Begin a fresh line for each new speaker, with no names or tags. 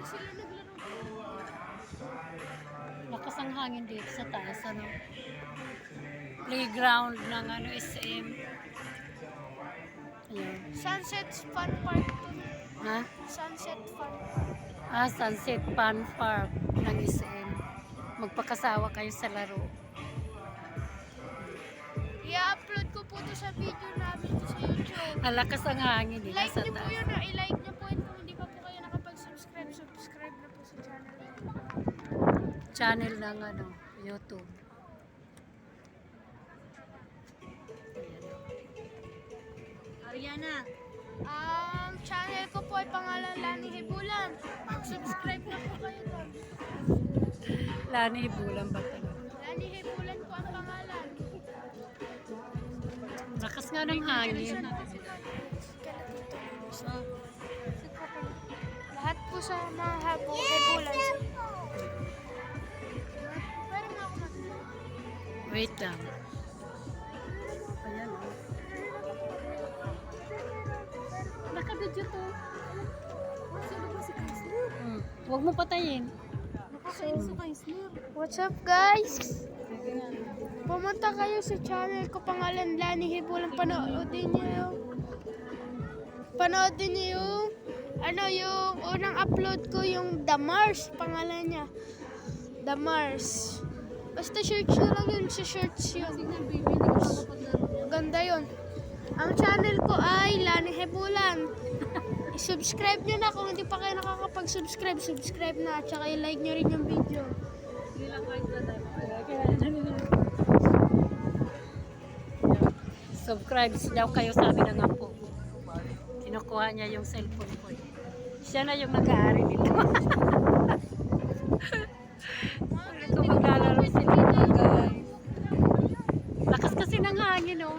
sila naglaro.
Lakas ang hangin dito sa taas, ano? Playground ng ano, SM. Ayun.
Sunset Fun Park.
Ha?
Sunset Fun Park.
Sunset Fun Park ng SM. Magpakasawa kayo sa laro.
I-upload ko po to sa video namin sa YouTube.
Ang lakas ang hangin dito
I-like
sa
niyo po
taas.
yun, i-like niyo po yun kung hindi pa po kayo nakapag-subscribe. Subscribe na po sa channel.
Channel ng ano, YouTube.
Ariana.
Ang channel ko po ay pangalan Lani Hibulan. Mag-subscribe na po kayo doon.
Lani Bulang ba talaga?
Lani Hibulan po ang pangalan.
Lakas nga ng hangin.
Lahat po sa mga Hibulan. Pero nga ako
Wait lang. Ayan. Naka-video to.
Sino ba si Kaisler?
Huwag mo patayin.
Nakakainis si Kaisler.
What's up guys? Pumunta kayo sa channel ko pangalan Lani Hibulan. Panoodin niyo yung unang upload ko yung The Mars pangalan niya. The Mars. Basta search nyo lang yun sa search yun.
Tingnan baby, hindi ko makapaglaro yan.
Ganda yun. Ang channel ko ay Lani Hibulan. I-subscribe nyo na kung hindi pa kayo nakakapag-subscribe. Subscribe na at saka i-like nyo rin yung video.
Hindi lang kahit na dami.
Subscribe daw kayo, sabi ng apo. Kinukuha niya yung cellphone ko. Siya na yung nag-aari nito. Ito maglalaro sila guys. Lakas kasi ng hangin, oh.